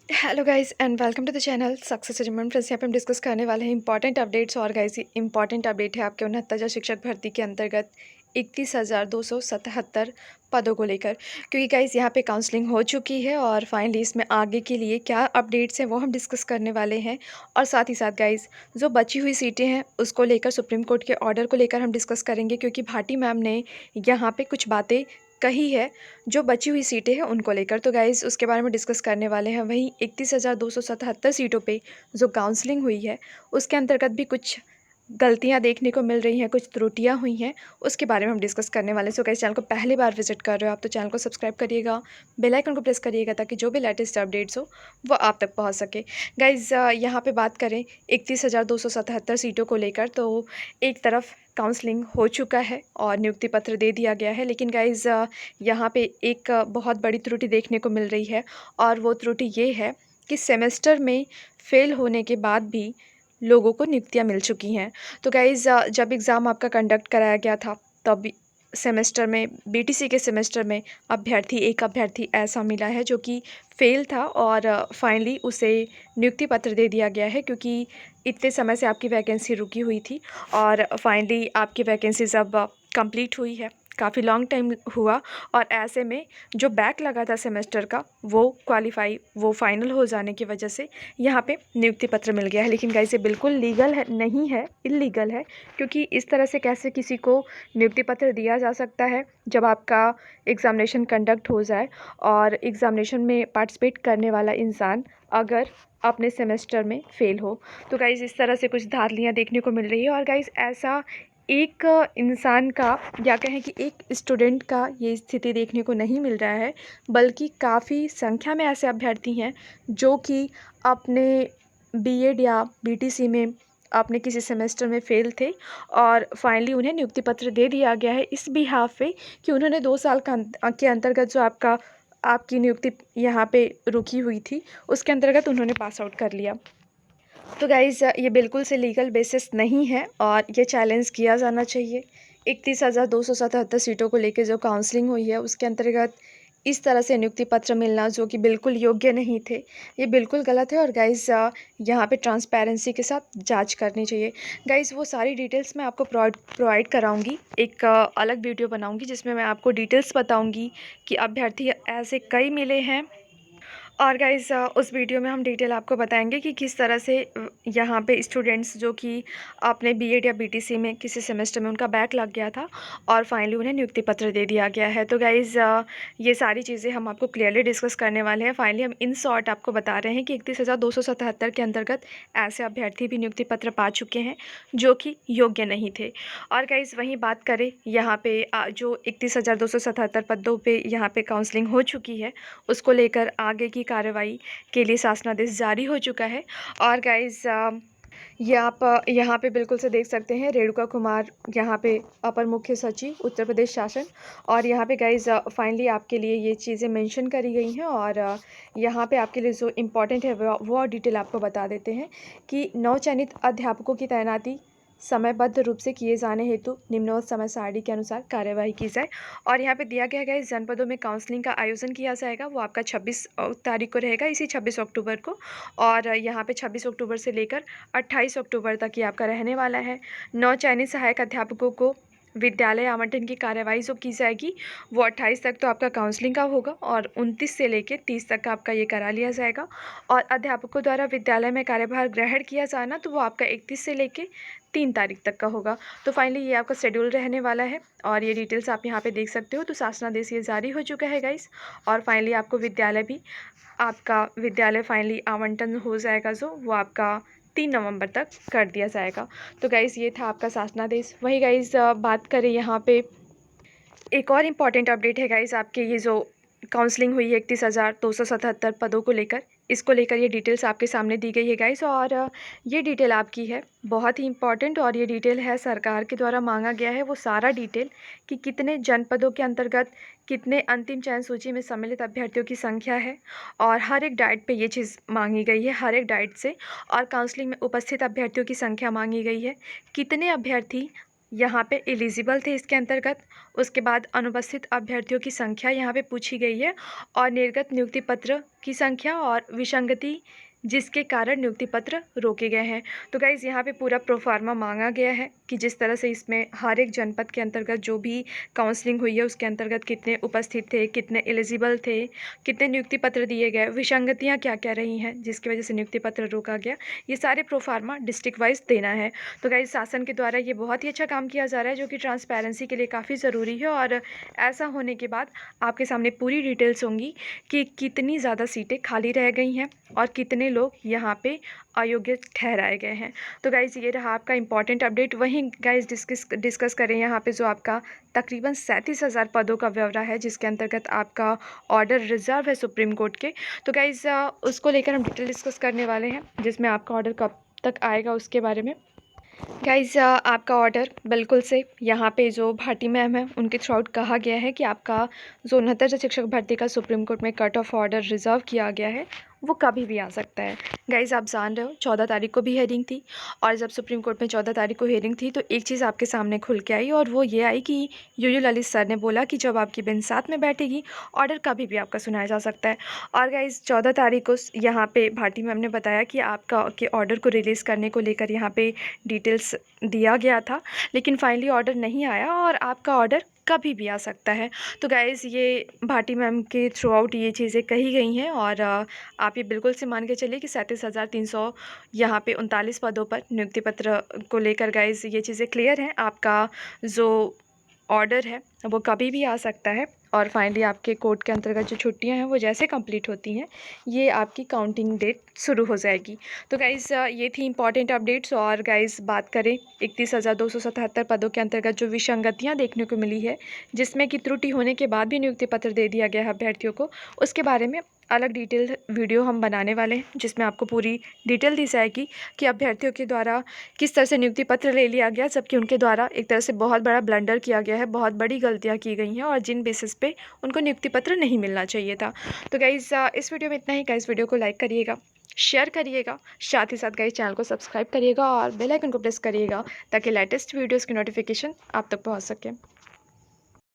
Hello guys and welcome to the channel success achievement. Friends, यहाँ पे हम discuss करने वाले हैं इंपॉर्टेंट अपडेट्स। और गाइस, इंपॉर्टेंट अपडेट है आपके 69,000 शिक्षक भर्ती के अंतर्गत 31,277 पदों को लेकर, क्योंकि गाइस यहाँ पे काउंसलिंग हो चुकी है और फाइनली इसमें आगे के लिए क्या अपडेट्स हैं वो हम डिस्कस करने वाले हैं। और साथ ही साथ गाइस, जो बची हुई सीटें हैं उसको लेकर सुप्रीम कोर्ट के ऑर्डर को लेकर हम डिस्कस करेंगे, क्योंकि भाटी मैम ने यहाँ पे कुछ बातें कही है जो बची हुई सीटें हैं उनको लेकर। तो गाइज़, उसके बारे में डिस्कस करने वाले हैं। वहीं 31,277 सीटों पे जो काउंसलिंग हुई है उसके अंतर्गत भी कुछ गलतियां देखने को मिल रही हैं, कुछ त्रुटियां हुई हैं, उसके बारे में हम डिस्कस करने वाले हैं। सो गाइस, चैनल को पहली बार विजिट कर रहे हो आप तो चैनल को सब्सक्राइब करिएगा, बेल आइकन को प्रेस करिएगा ताकि जो भी लेटेस्ट अपडेट्स हो वो आप तक पहुंच सके। गाइज़, यहाँ पे बात करें 31,277 सीटों को लेकर, तो एक तरफ काउंसलिंग हो चुका है और नियुक्ति पत्र दे दिया गया है। लेकिन गाइज़, यहाँ पे एक बहुत बड़ी त्रुटि देखने को मिल रही है, और वो त्रुटि ये है कि सेमेस्टर में फ़ेल होने के बाद भी लोगों को नियुक्तियाँ मिल चुकी हैं। तो गाइज़, जब एग्ज़ाम आपका कंडक्ट कराया गया था तब सेमेस्टर में, बीटीसी के सेमेस्टर में एक अभ्यर्थी ऐसा मिला है जो कि फ़ेल था, और फाइनली उसे नियुक्ति पत्र दे दिया गया है, क्योंकि इतने समय से आपकी वैकेंसी रुकी हुई थी और फाइनली आपकी वैकेंसीज़ अब कंप्लीट हुई है। काफ़ी लॉन्ग टाइम हुआ, और ऐसे में जो बैक लगा था सेमेस्टर का वो फाइनल हो जाने की वजह से यहाँ पे नियुक्ति पत्र मिल गया है। लेकिन गाइस, ये बिल्कुल लीगल है नहीं है, इल्लीगल है, क्योंकि इस तरह से कैसे किसी को नियुक्ति पत्र दिया जा सकता है जब आपका एग्ज़ामिनेशन कंडक्ट हो जाए और एग्ज़ामिनेशन में पार्टिसिपेट करने वाला इंसान अगर अपने सेमेस्टर में फ़ेल हो। तो गाइज़, इस तरह से कुछ धांधलियाँ देखने को मिल रही है। और गाइज़, ऐसा एक इंसान का, या कहें कि एक स्टूडेंट का ये स्थिति देखने को नहीं मिल रहा है, बल्कि काफ़ी संख्या में ऐसे अभ्यर्थी हैं जो कि अपने बीएड या बीटीसी में अपने किसी सेमेस्टर में फ़ेल थे, और फाइनली उन्हें नियुक्ति पत्र दे दिया गया है इस बिहाफ़ पे कि उन्होंने 2 साल के अंतर्गत जो आपकी नियुक्ति यहाँ पे रुकी हुई थी उसके अंतर्गत उन्होंने पास आउट कर लिया। तो गाइज़, ये बिल्कुल से लीगल बेसिस नहीं है और ये चैलेंज किया जाना चाहिए। 31,277 सीटों को लेके जो काउंसलिंग हुई है उसके अंतर्गत इस तरह से नियुक्ति पत्र मिलना जो कि बिल्कुल योग्य नहीं थे, ये बिल्कुल गलत है। और गाइज़, यहाँ पे ट्रांसपेरेंसी के साथ जांच करनी चाहिए। गाइज़, वो सारी डिटेल्स मैं आपको प्रोवाइड कराऊंगी, एक अलग वीडियो बनाऊंगी जिसमें मैं आपको डिटेल्स बताऊंगी कि अभ्यर्थी ऐसे कई मिले हैं। और गाइज़, उस वीडियो में हम डिटेल आपको बताएंगे कि किस तरह से यहाँ पे स्टूडेंट्स जो कि अपने बीएड या बीटीसी में किसी सेमेस्टर में उनका बैक लग गया था और फाइनली उन्हें नियुक्ति पत्र दे दिया गया है। तो गाइज़, ये सारी चीज़ें हम आपको क्लियरली डिस्कस करने वाले हैं। फाइनली हम इन शॉर्ट आपको बता रहे हैं कि 31,277 के अंतर्गत ऐसे अभ्यर्थी भी नियुक्ति पत्र पा चुके हैं जो कि योग्य नहीं थे। और गाइज़, वहीं बात करें यहाँ पे जो 31,277 पदों पे यहाँ पे काउंसलिंग हो चुकी है उसको लेकर आगे की कार्रवाई के लिए शासनादेश जारी हो चुका है। और गाइज़, ये आप यहाँ पे बिल्कुल से देख सकते हैं, रेणुका कुमार यहाँ पे अपर मुख्य सचिव उत्तर प्रदेश शासन। और यहाँ पे गाइज़, फाइनली आपके लिए ये चीज़ें मेंशन करी गई हैं, और यहाँ पे आपके लिए जो इम्पोर्टेंट है वो डिटेल आपको बता देते हैं कि नवचयनित अध्यापकों की तैनाती समयबद्ध रूप से किए जाने हेतु निम्नवत समय सारणी के अनुसार कार्यवाही की जाए। और यहाँ पे दिया गया है इस जनपदों में काउंसलिंग का आयोजन किया जाएगा, वो आपका 26 तारीख को रहेगा, इसी 26 अक्टूबर को। और यहाँ पे 26 अक्टूबर से लेकर 28 अक्टूबर तक ये आपका रहने वाला है। नवचयनित सहायक अध्यापकों को विद्यालय आवंटन की कार्यवाही जो की जाएगी वो 28 तक तो आपका काउंसलिंग का होगा, और 29 से लेकर 30 तक का आपका ये करा लिया जाएगा। और अध्यापकों द्वारा विद्यालय में कार्यभार ग्रहण किया जाना तो वो आपका 31 से लेकर 3 तारीख तक का होगा। तो फाइनली ये आपका शेड्यूल रहने वाला है, और ये डिटेल्स आप यहाँ पे देख सकते हो। तो शासनादेश ये जारी हो चुका है गाइस, और फाइनली आपको विद्यालय फाइनली आवंटन हो जाएगा जो वो आपका 3 नवंबर तक कर दिया जाएगा। तो गाइज़, ये था आपका शासनादेश। वही गाइज़, बात करें यहाँ पे एक और इम्पॉर्टेंट अपडेट है गाइज़, आपके ये जो काउंसलिंग हुई है 31,277 पदों को लेकर, इसको लेकर ये डिटेल्स आपके सामने दी गई है गाइज़। और ये डिटेल आपकी है बहुत ही इम्पॉर्टेंट, और ये डिटेल है सरकार के द्वारा मांगा गया है वो सारा डिटेल कि कितने जनपदों के अंतर्गत कितने अंतिम चयन सूची में सम्मिलित अभ्यर्थियों की संख्या है, और हर एक डाइट पे ये चीज़ मांगी गई है, हर एक डाइट से। और काउंसलिंग में उपस्थित अभ्यर्थियों की संख्या मांगी गई है, कितने अभ्यर्थी यहाँ पे एलिजिबल थे इसके अंतर्गत। उसके बाद अनुपस्थित अभ्यर्थियों की संख्या यहाँ पे पूछी गई है और निर्गत नियुक्ति पत्र की संख्या और विसंगति जिसके कारण नियुक्ति पत्र रोके गए हैं। तो गाइज़ यहाँ पे पूरा प्रोफार्मा मांगा गया है कि जिस तरह से इसमें हर एक जनपद के अंतर्गत जो भी काउंसलिंग हुई है उसके अंतर्गत कितने उपस्थित थे, कितने एलिजिबल थे, कितने नियुक्ति पत्र दिए गए, विसंगतियाँ क्या क्या रही हैं जिसकी वजह से नियुक्ति पत्र रोका गया, ये सारे प्रोफार्मा डिस्ट्रिक्ट वाइज देना है। तो गाइज़ शासन के द्वारा ये बहुत ही अच्छा काम किया जा रहा है जो कि ट्रांसपेरेंसी के लिए काफ़ी ज़रूरी है। और ऐसा होने के बाद आपके सामने पूरी डिटेल्स होंगी कि कितनी ज़्यादा सीटें खाली रह गई हैं और कितने लोग यहाँ पे अयोग्य ठहराए गए हैं। तो गाइज़ ये रहा आपका इंपॉर्टेंट अपडेट। वहीं गाइज़ डिस्कस करें यहाँ पे जो आपका तकरीबन 37,000 पदों का ब्यौरा है जिसके अंतर्गत आपका ऑर्डर रिजर्व है सुप्रीम कोर्ट के। तो गाइज़ उसको लेकर हम डिटेल डिस्कस करने वाले हैं जिसमें आपका ऑर्डर कब तक आएगा उसके बारे में। गाइज़ आपका ऑर्डर बिल्कुल से यहाँ पे जो भाटी मैम है उनके थ्रू आउट कहा गया है कि आपका जो 69 शिक्षक भर्ती का सुप्रीम कोर्ट में कट ऑफ ऑर्डर रिजर्व किया गया है वो कभी भी आ सकता है। गाइज़ आप जान रहे हो 14 तारीख को भी हेयरिंग थी और जब सुप्रीम कोर्ट में 14 तारीख को हेयरिंग थी तो एक चीज़ आपके सामने खुल के आई और वो ये आई कि यूयू ललित सर ने बोला कि जब आपकी बेंच साथ में बैठेगी ऑर्डर कभी भी आपका सुनाया जा सकता है। और गाइज़ 14 तारीख को यहाँ पे भाटी मैम ने बताया कि आपका के ऑर्डर को रिलीज़ करने को लेकर यहाँ पे डिटेल्स दिया गया था लेकिन फाइनली ऑर्डर नहीं आया और आपका ऑर्डर कभी भी आ सकता है। तो गाइज़ ये भाटी मैम के थ्रू आउट ये चीज़ें कही गई हैं और आप ये बिल्कुल से मान के चलिए कि 37,300 यहाँ पे 39 पदों पर नियुक्ति पत्र को लेकर गाइज़ ये चीज़ें क्लियर हैं। आपका जो ऑर्डर है वो कभी भी आ सकता है और फाइनली आपके कोर्ट के अंतर्गत जो छुट्टियां हैं वो जैसे कंप्लीट होती हैं ये आपकी काउंटिंग डेट शुरू हो जाएगी। तो गाइज़ ये थी इंपॉर्टेंट अपडेट्स। और गाइज़ बात करें 31,277 पदों के अंतर्गत जो विसंगतियां देखने को मिली है जिसमें कि त्रुटि होने के बाद भी नियुक्ति पत्र दे दिया गया है अभ्यर्थियों को, उसके बारे में अलग डिटेल वीडियो हम बनाने वाले हैं जिसमें आपको पूरी डिटेल दी जाएगी कि अभ्यर्थियों के द्वारा किस तरह से नियुक्ति पत्र ले लिया गया जबकि उनके द्वारा एक तरह से बहुत बड़ा ब्लंडर किया गया है, बहुत बड़ी गलतियां की गई हैं और जिन बेसिस पे उनको नियुक्ति पत्र नहीं मिलना चाहिए था। तो गाइज़ इस वीडियो में इतना ही। गाइज़ वीडियो को लाइक करिएगा, शेयर करिएगा, साथ ही साथ गाइज़ चैनल को सब्सक्राइब करिएगा और बेल आइकन को प्रेस करिएगा ताकि लेटेस्ट वीडियोज़ की नोटिफिकेशन आप तक पहुँच सके।